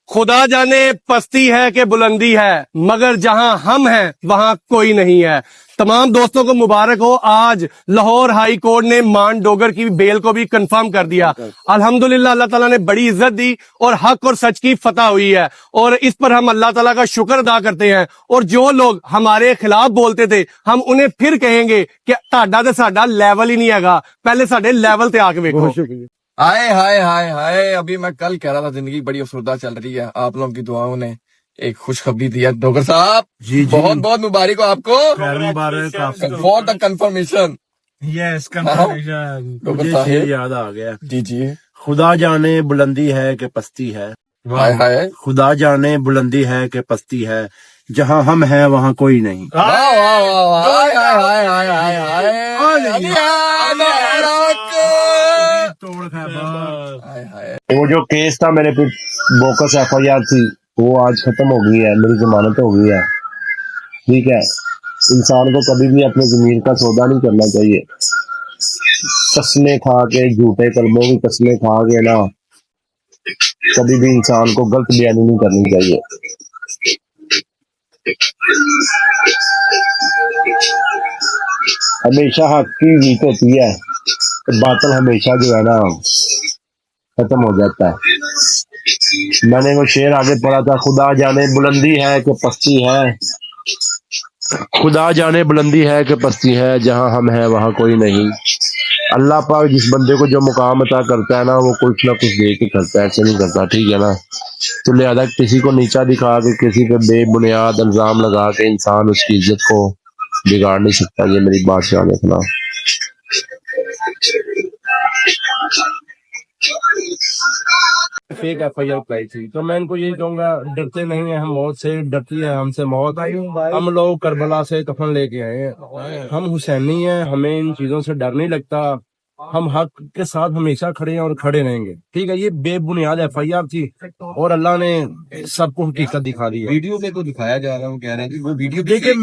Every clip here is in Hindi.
खुदा जाने पस्ती है कि बुलंदी है, मगर जहां हम हैं वहां कोई नहीं है। तमाम दोस्तों को मुबारक हो। आज लाहौर हाई कोर्ट ने मान डोगर की बेल को भी कंफर्म कर दिया। अल्हम्दुलिल्लाह, अल्लाह ताला ने बड़ी इज्जत दी और हक और सच की फतह हुई है, और इस पर हम अल्लाह ताला का शुक्र अदा करते हैं। और जो लोग हमारे खिलाफ बोलते थे, हम उन्हें फिर कहेंगे कि ताड़ा ते साडा लेवल ही नहीं हैगा, पहले साडे लेवल ते आके देखो। हाय हाय हाय हाय, अभी मैं कल कह रहा था जिंदगी बड़ी अफसरदा चल रही है। आप लोगों की दुआओं ने एक खुशखबरी दी है। डोगर साहब, जी बहुत बहुत मुबारक हो आपको for the confirmation. Yes, confirmation. Dogar साहब याद आ गया। जी जी। खुदा जाने बुलंदी है कि पस्ती है। हाय हाय, खुदा जाने बुलंदी है कि पस्ती है, जहाँ हम हैं वहाँ कोई नहीं। वाह वाह वाह वाह, हाय हाय हाय हाय हाय हाय। वो जो केस था मेरे पे, बोकस FIR थी, वो आज खत्म हो गई है, मेरी जमानत हो गई है। ठीक है, इंसान को कभी भी अपने जमीर का सौदा नहीं करना चाहिए। कसमें खा के, झूठे कलमों की कसमें खा के ना, कभी भी इंसान को गलत बयानी नहीं करनी चाहिए। हमेशा हक की जीत होती है, तो बातिल हमेशा जो है ना खत्म हो जाता है। मैंने वो शेर आगे पढ़ा था, खुदा जाने बुलंदी है कि पस्ती है, खुदा जाने बुलंदी है कि पस्ती है, जहाँ हम हैं वहाँ कोई नहीं। अल्लाह पाक जिस बंदे को जो मुकाम अता करता है ना, वो कुछ ना कुछ दे के करता है, ऐसे नहीं करता। ठीक है ना, तो लिहाजा किसी को नीचा दिखा के, किसी पे बेबुनियाद इल्जाम लगा के इंसान उसकी इज्जत को बिगाड़ नहीं सकता। ये मेरी बात याद रखना। फेक FIR अप्लाई थी, तो मैं इनको यही कहूंगा, डरते नहीं है हम मौत से, डरती है हमसे मौत। हम लोग करबला से कफन लेके आए हैं, हम हुसैनी हैं, हमें इन चीजों से डर नहीं लगता। हम हक के साथ हमेशा खड़े हैं और खड़े रहेंगे। ठीक है, ये बेबुनियाद FIR थी और अल्लाह ने सबको हकीकत दिखा दी है। वीडियो पे तो दिखाया जा रहा है, वो कह रहे हैं कि वो वीडियो देखिए,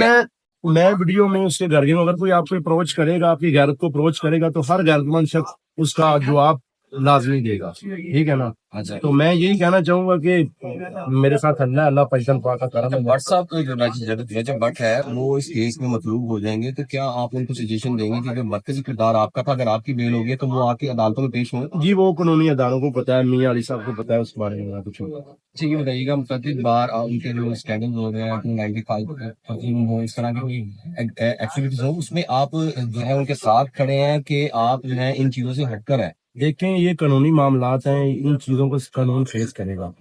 मैं वीडियो में उसके घर में, अगर कोई आपको अप्रोच करेगा, आपकी गैरत को अप्रोच करेगा, तो हर गैरतमंद शख्स उसका जवाब लाजमी देगा। ठीक है ना। अच्छा, तो मैं यही कहना चाहूंगा कि मेरे साथ अल्लाह पैसन पाक का करम है। व्हाट्सएप पे जो रजब भट्ट है वो इस केस में मतलूब हो जाएंगे, तो क्या आप उनको सजेशन देंगे कि जो मरकजी किरदार आपका था, अगर आपकी बेल होगी तो वो आके अदालतों में पेश हों? जी, वो कानूनी अदारों को पता है, मियां अली साहब को पता है उस बारे में कुछ। ठीक है, बताइएगा, मुतअद्दिद बार उनके जो स्कैंडल हो रहे हैं, 95 हो, इस तरह की कोई एक्टिविटीज हो, उसमें आप जो है उनके साथ खड़े हैं कि आप जो है इन चीजों से हटकर है? देखें, ये कानूनी मामलात हैं, इन चीजों को कानून फेस करेगा।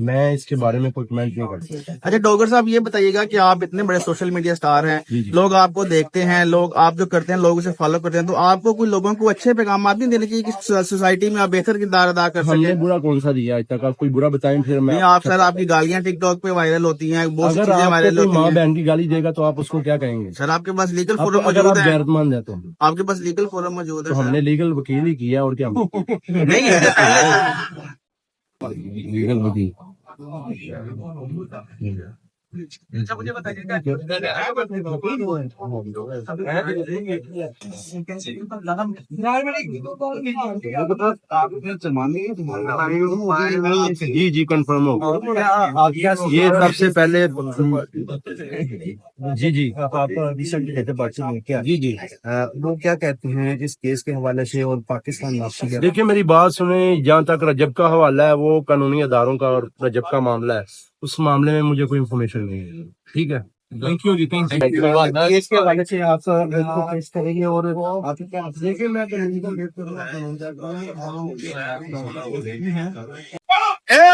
मैं इसके बारे में कोई कमेंट नहीं कर सकता। अच्छा डोगर साहब, ये बताइएगा कि आप इतने बड़े सोशल मीडिया स्टार हैं, जी। लोग आपको देखते हैं, लोग आप जो करते हैं लोग उसे फॉलो करते हैं, तो आपको कोई लोगों को अच्छे पैगाम नहीं देने चाहिए कि सोसाइटी में आप बेहतर किरदार अदा कर हमने सकें? बुरा कौन सा दिया आज तक? आप कोई बुरा बताएं फिर मैं। आप सर, आपकी गालियां टिकटॉक पे वायरल होती हैं, बहुत सी अगर चीजें आपको वायरल कोई होती माँ हैं। बहन की गाली देगा तो आप उसको क्या कहेंगे? सर, आपके पास लीगल फोरम अगर मौजूद आप है, गैरतमंद है तो आपके पास लीगल फोरम मौजूद तो है। हमने लीगल वकील ही किया, और क्या? नहीं है। लीगल वकील। अच्छा, मुझे बताइएगा, जी जी, कंफर्म हो। ये सबसे पहले जी जी जी जी वो क्या कहते हैं इस केस के हवाले से और पाकिस्तान वापसी का? देखिए, मेरी बात सुने, जहाँ तक रजब का हवाला है वो कानूनी अदारों का, और रजब का मामला है, उस मामले में मुझे कोई इन्फॉर्मेशन नहीं है। ठीक है, thank you ji, thank you. Case के हवाले से आप पेश करेंगे और आप क्या देखिए, मैं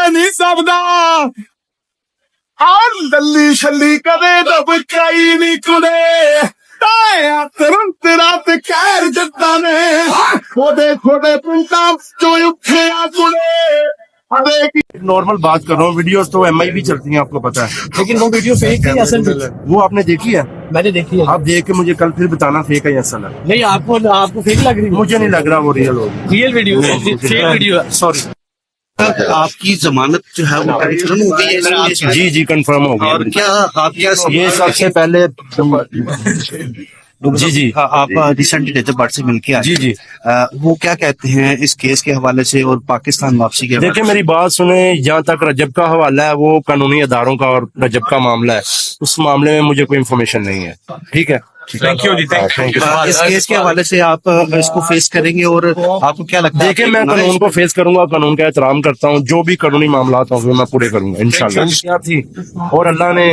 नहीं सबदा आन दल्ली छली कदे दब काई नहीं कुड़े ताया तुरंत रात कैर जत्ता ने खोदे खोदे पुंता जो उठे आ कुड़े। नॉर्मल बात कर रहा हूँ, वीडियोस तो MI भी चलती हैं, आपको पता है। लेकिन वो वीडियो फेक है या असल में? वो आपने देखी है? मैंने देखी है। आप देख के मुझे कल फिर बताना फेक है या असल है। नहीं, आपको फेक लग रही है? मुझे नहीं लग रहा वो रियल होगी। रियल वीडियो है, फेक वीडियो है। सॉरी। आपकी जमानत जो है वो कंफर्म हो गई है? जी जी, कंफर्म हो गया। और क्या आप क्या ये सबसे पहले जी जी हाँ, आप रिसेंटली डेथ बर्ड से मिलके आए जी जी वो क्या कहते हैं इस केस के हवाले से और पाकिस्तान वापसी के हवाले देखिए मेरी बात सुने, जहाँ तक रजब का हवाला है वो कानूनी अदारों का और रजब का मामला है, उस मामले में मुझे कोई इन्फॉर्मेशन नहीं है। ठीक है, thank you ji, thank you. से। इस केस के हवाले से आप इसको फेस करेंगे और आपको क्या लगता है? देखिए मैं कानून को फेस करूंगा, कानून का एहतराम करता हूँ, जो भी कानूनी मामला होंगे मैं पूरे करूंगा इंशाल्लाह। क्या थी और अल्लाह ने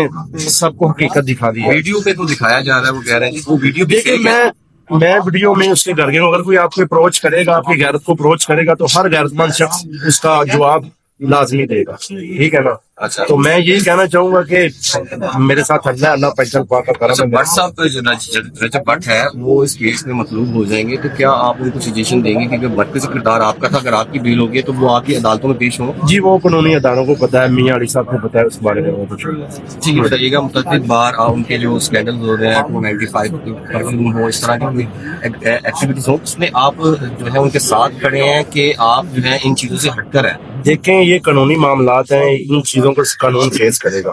सबको हकीकत दिखा दी है। वीडियो पे तो दिखाया जा रहा है, वो कह रहे हैं कि वो वीडियो भी देखिए fake है। मैं वीडियो में उसके घर गया हूँ, अगर कोई आपको अप्रोच करेगा, आपकी गैरत को अप्रोच करेगा तो हर गैरतमंद शख्स उसका जवाब लाजमी देगा। ठीक है ना? अच्छा। तो मैं यही कहना चाहूंगा कि मेरे साथ अल्लाह पैसल पाक का करम है। भट्ट साहब तो जो रजब भट्ट है वो इस केस में मतलूब हो जाएंगे, तो क्या आप उनको सजेशन देंगे कि अगर भट्ट का किरदार आपका था, अगर आपकी बेल होगी तो वो आपकी अदालतों में पेश हो? जी वो कानूनी अदारों को पता है, मियां अली साहब को पता है उस बारे में वो कुछ। ठीक है, बताइएगा मुतअद्दिद बार उनके जो स्कैंडल हो रहे हैं 295 हो, इस तरह की एक्टिविटीज हो, उसमें आप जो है उनके साथ खड़े हैं कि आप जो है इन चीजों से हटकर है? देखें ये कानूनी मामलात हैं, इन चीजों को कानून फेस करेगा,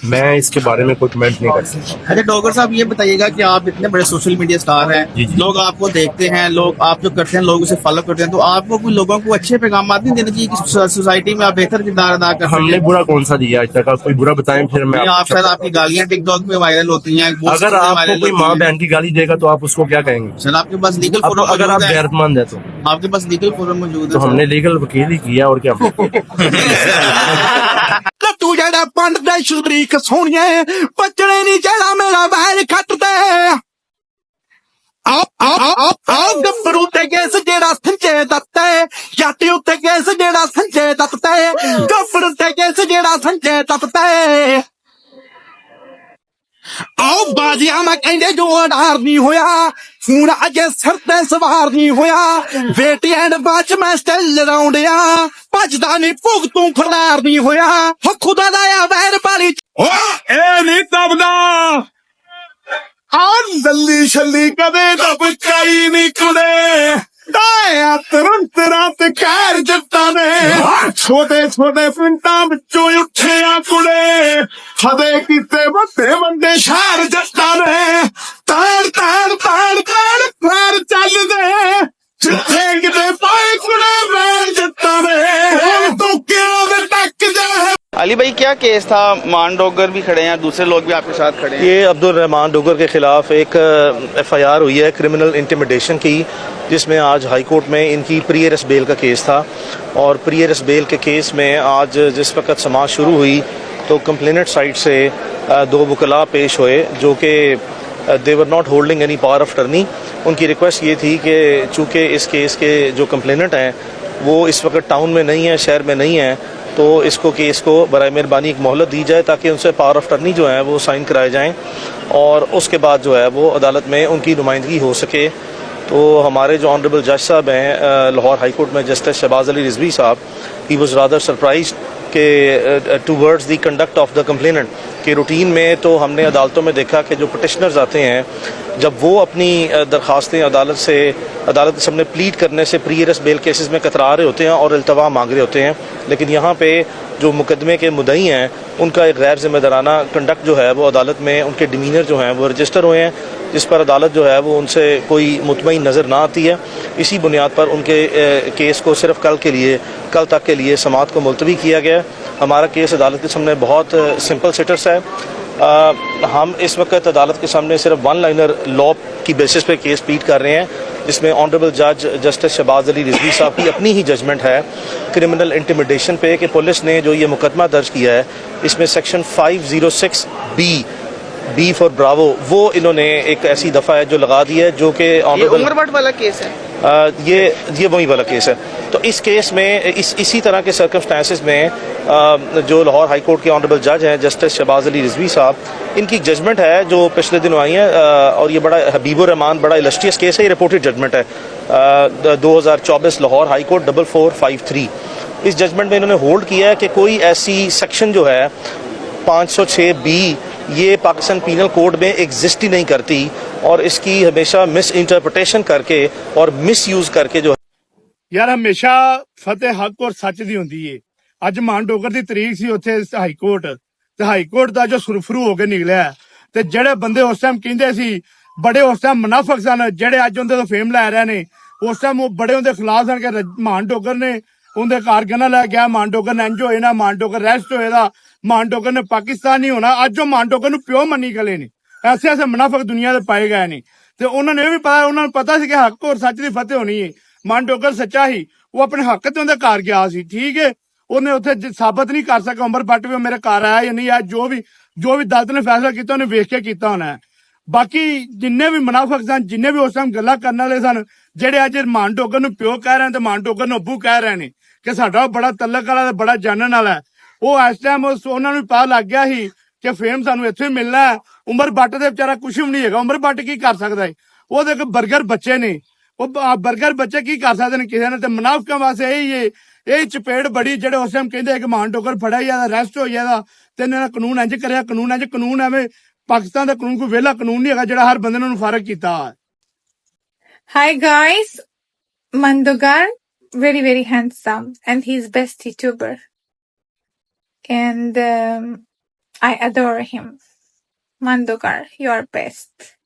मैं इसके बारे में कोई कमेंट नहीं कर सकता। अच्छा डॉक्टर साहब ये बताइएगा कि आप इतने बड़े सोशल मीडिया स्टार हैं, लोग आपको देखते हैं, लोग आप जो करते हैं लोग उसे फॉलो करते हैं, तो आपको कोई लोगों को अच्छे पैगाम नहीं देने चाहिए कि सोसाइटी में आप बेहतर किरदार अदा कर सकते हमने हैं? बुरा कौन सा दिया आज तक? आप कोई बुरा बताएं फिर मैं आप सर आपकी गालियां टिकटॉक पे वायरल होती हैं, बहुत अगर चीजें आपको viral कोई होती माँ हैं। बहन की गाली देगा तो आप उसको क्या कहेंगे? सर आपके पास लीगल अब फोरम अगर आप मौजूद है, गैरतमंद है तो आपके पास लीगल फोरम मौजूद तो है। हमने लीगल वकील ही किया और क्या। तू जड़ा पंड दे शरीक सोनिए बचने नहीं चढ़ा मेरा बैर खट दे आप गब्बरू ते केस जेड़ा संजय दत्त है याटी उत्ते केस जेड़ा संजय दत्त है गब्बरू ते केस जेड़ा संजय दत्त है आओ बाजिया मैं कहंदे जो अडार नहीं होया ਹੁਣ ਅਜੇ ਸਿਰ ਤੇ ਸਵਾਰ ਨਹੀਂ ਹੋਇਆ ਵੇਟ ਐਂਡ ਬਾਚ ਮੈਂ ਸਟਿਲ ਰਾਉਂਡ ਆ ਭੱਜਦਾ ਨਹੀਂ ਭੁਗ ਤੂੰ ਖਲਾਰ ਨਹੀਂ ਹੋਇਆ ਹੋ ਖੁਦਾ ਦਾ ਆ ਵੈਰ ਪਾਲੀ ਓ ਇਹ ਨਹੀਂ ਦਬਦਾ ਆਹ ਦੱਲੀ ਛੱਲੀ ਕਦੇ ਦਬਕਾਈ ਨਹੀਂ ਕੁੜੇ ਤਾਇਆ ਤੁਰੰਤ ਰਾਤ ਖੈਰ ਜੱਟਾਂ ਨੇ ਛੋਟੇ ਛੋਟੇ ਪਿੰਡਾਂ ਵਿੱਚੋਂ ਉੱਠਿਆ ਕੁੜੇ ਹਦੇ ਕੀਤੇ ਵੱਡੇ ਵੱਡੇ ਸ਼ਹਿਰ ਜੱਟਾਂ ਨੇ ਤਾੜ ਤਾੜ ਤਾੜ ਤਾੜ ਤਾੜ ਚੱਲਦੇ ਜਿੱਥੇ ਕਿਤੇ ਪਾਏ ਕੁੜੇ ਵੈਰ ਜੱਟਾਂ ਨੇ ਹੁਣ ਤੂੰ ਕਿਉਂ ਦੇ ਟੱਕ ਜਾ अली भाई क्या केस था? मान डोगर भी खड़े हैं, दूसरे लोग भी आपके साथ खड़े हैं। ये अब्दुल रहमान डोगर के खिलाफ एक FIR हुई है क्रिमिनल इंटिमिडेशन की, जिसमें आज हाई कोर्ट में इनकी प्री अरेस्ट बेल का केस था। और प्री अरेस्ट बेल के केस में आज जिस वक्त समाअत शुरू हुई तो कंप्लेनेंट साइड से दो वकला पेश हुए जो कि they were not holding any power of attorney. उनकी रिक्वेस्ट ये थी कि चूँकि इस केस के जो कंप्लेनेंट हैं वो इस वक्त टाउन में नहीं है, शहर में नहीं है, तो इसको केस को बराए मेहरबानी एक मोहलत दी जाए ताकि उनसे पावर ऑफ अटर्नी जो है वो साइन कराए जाएं और उसके बाद जो है वो अदालत में उनकी नुमाइंदगी हो सके। तो हमारे जो ऑनरेबल जज साहब हैं लाहौर हाई कोर्ट में जस्टिस शहबाज अली रिजवी साहब, ही वाज रादर सरप्राइज्ड के towards the conduct of the complainant के रूटीन में तो हमने अदालतों में देखा कि जो पटिशनर्स आते हैं जब वो अपनी दरख्वास्तें अदालत के सामने प्लीड करने से प्री अरेस्ट बेल केसेस में कतरा रहे होते हैं और इल्तवा मांग रहे होते हैं, लेकिन यहाँ पे जो मुकदमे के मुद्दई हैं उनका एक गैर जिम्मेदाराना कंडक्ट जो है वो अदालत में उनके डिमीनर जो हैं वो रजिस्टर हुए हैं, जिस पर अदालत जो है वो उनसे कोई मुतमईन नज़र ना आती है। इसी बुनियाद पर उनके केस को सिर्फ कल तक के लिए समाअत को मुलतवी किया गया। हमारा केस अदालत के सामने बहुत सिंपल सिटर्स है। हम इस वक्त अदालत के सामने सिर्फ वन लाइनर लॉ की बेसिस पे केस प्लीड कर रहे हैं, जिसमें ऑनरेबल जज जस्टिस शहबाज अली रिजवी साहब की अपनी ही जजमेंट है क्रिमिनल इंटिमिडेशन पे कि पुलिस ने जो ये मुकदमा दर्ज किया है इसमें सेक्शन 506 बी फॉर ब्रावो वो इन्होंने एक ऐसी दफ़ा है जो लगा दी है जो कि उमर भट्ट वाला केस है। ये वही वाला केस है। तो इस केस में इसी तरह के सर्कमस्टांसिस में जो लाहौर हाई कोर्ट के ऑनरेबल जज हैं जस्टिस शहबाज अली रिजवी साहब, इनकी जजमेंट है जो पिछले दिनों आई है और ये बड़ा हबीबुर रहमान बड़ा इलस्ट्रियस केस है, ये रिपोर्टेड जजमेंट है 2024 लाहौर हाई कोर्ट 4453। इस जजमेंट में इन्होंने होल्ड किया है कि कोई ऐसी सेक्शन जो है 506B ये पाकिस्तान पीनल कोड में एग्जिस्ट ही नहीं करती और इसकी हमेशा मिस इंटरप्रिटेशन करके और मिस यूज करके जो ਯਾਰ ਹਮੇਸ਼ਾ ਫਤਿਹ ਹੱਕ ਔਰ ਸੱਚ ਦੀ ਹੁੰਦੀ ਏ। ਅੱਜ ਮਾਨ ਡੋਗਰ ਦੀ ਤਰੀਕ ਸੀ ਉੱਥੇ ਹਾਈ ਕੋਰਟ ਤੇ ਹਾਈ ਕੋਰਟ ਦਾ ਜੋ ਸੁਰਫਰੂ ਹੋ ਕੇ ਨਿਕਲਿਆ ਤੇ ਜਿਹੜੇ ਬੰਦੇ ਉਸ ਟਾਈਮ ਕਹਿੰਦੇ ਸੀ ਬੜੇ ਉਸ ਟਾਈਮ ਮੁਨਾਫਕ ਸਨ ਜਿਹੜੇ ਅੱਜ ਉਹਦੇ ਤੋਂ ਫੇਮ ਲੈ ਰਹੇ ਨੇ। ਉਸ ਟਾਈਮ ਉਹ ਬੜੇ ਉਹਦੇ ਖਿਲਾਫ ਸਨ ਕਿ ਮਾਨ ਡੋਗਰ ਨੇ ਉਹਦੇ ਘਰ ਗਨਾ ਲੈ ਗਿਆ, ਮਾਨ ਡੋਗਰ ਨੇ ਇੰਜ ਹੋਏ ਨਾ, ਮਾਨ ਡੋਗਰ ਰੈਸਟ ਹੋਏ ਦਾ, ਮਾਨ ਡੋਗਰ ਨੇ ਪਾਕਿਸਤਾਨ ਨਹੀਂ ਹੋਣਾ। ਅੱਜ ਉਹ ਮਾਨ ਡੋਗਰ ਨੂੰ ਪਿਓ ਮੰਨੀ ਗਲੇ ਨੇ। ਐਸੇ ਐਸੇ ਮੁਨਾਫਕ ਦੁਨੀਆ ਦੇ ਪਾਏ ਗਏ ਨੇ ਤੇ ਉਹਨਾਂ ਨੇ ਇਹ ਵੀ ਪਤਾ, ਉਹਨਾਂ ਨੂੰ ਪਤਾ ਸੀ ਕਿ ਹੱਕ ਔਰ ਸੱਚ ਦੀ ਫਤਿਹ ਹੋਣੀ ਹੈ। ਮਾਨ ਡੋਗਰ ਸੱਚਾ ਹੀ, ਉਹ ਆਪਣੇ ਹੱਕ ਤੇ ਉਹਦੇ ਘਰ ਗਿਆ ਸੀ, ਠੀਕ ਹੈ। ਉਹਨੇ ਉੱਥੇ ਸਾਬਤ ਨਹੀਂ ਕਰ ਸਕਿਆ ਉਮਰ ਬੱਟ ਵੀ ਉਹ ਮੇਰੇ ਘਰ ਆਇਆ ਜਾਂ ਨਹੀਂ ਆਇਆ। ਜੋ ਵੀ ਅਦਾਲਤ ਨੇ ਫੈਸਲਾ ਕੀਤਾ ਉਹਨੇ ਵੇਖ ਕੇ ਕੀਤਾ ਹੋਣਾ ਹੈ। ਬਾਕੀ ਜਿੰਨੇ ਵੀ ਮੁਨਾਫਕ ਸਨ, ਜਿੰਨੇ ਵੀ ਉਸ ਟਾਈਮ ਗੱਲਾਂ ਕਰਨ ਵਾਲੇ ਸਨ, ਜਿਹੜੇ ਅੱਜ ਮਾਨ ਡੋਗਰ ਨੂੰ ਪਿਓ ਕਹਿ ਰਹੇ ਤੇ ਮਾਨ ਡੋਗਰ ਨੂੰ ਅੱਬੂ ਕਹਿ ਰਹੇ ਨੇ ਕਿ ਸਾਡਾ ਬੜਾ ਤਲਕ ਵਾਲਾ ਤੇ ਬੜਾ ਜਾਣਨ ਵਾਲਾ ਹੈ, ਉਹ ਇਸ ਟਾਈਮ ਉਹਨਾਂ ਨੂੰ ਪਤਾ ਲੱਗ ਗਿਆ ਸੀ ਕਿ ਫੇਮ ਸਾਨੂੰ ਇੱਥੇ ਹੀ ਮਿਲਣਾ ਹੈ। ਉਮਰ ਬੱਟ ਦੇ ਵਿਚਾਰਾ ਕੁਛ ਵੀ ਨਹੀਂ ਹੈਗਾ। ਉਮਰ ਬੱਟ ਕੀ ਕਰ ਸਕਦਾ ਹੈ? ਉਹਦੇ ਕੋਲ ਬਰਗਰ ਬੱਚੇ ਨੇ, ਉਹ ਬਰਗਰ ਬੱਚੇ ਕੀ ਕਰ ਸਕਦੇ ਨੇ ਕਿਸੇ ਨੇ? ਤੇ ਮੁਨਾਫਕਾਂ ਵਾਸਤੇ ਇਹ ਚਪੇੜ ਬੜੀ, ਜਿਹੜੇ ਉਸ ਟਾਈਮ ਕਹਿੰਦੇ ਕਿ ਮਾਨ ਡੋਗਰ ਫੜਿਆ ਜਾਂਦਾ, ਅਰੈਸਟ ਹੋ ਜਾਂਦਾ ਤੇ ਇਹਨਾਂ ਦਾ ਕਾਨੂੰਨ ਇੰਜ ਕਰਿਆ, ਕਾਨੂੰਨ ਐਵੇਂ ਪਾਕਿਸਤਾਨ ਦਾ ਕਾਨੂੰਨ ਕੋਈ ਵਿਹਲਾ ਕਾਨੂੰਨ ਨਹੀਂ ਹੈਗਾ ਜਿਹੜਾ ਹਰ ਬੰਦੇ ਨੂੰ ਫਰਕ ਕੀਤਾ। Hi guys, Mandogar, very very handsome and he's best YouTuber and I adore him. Mandogar, you are best.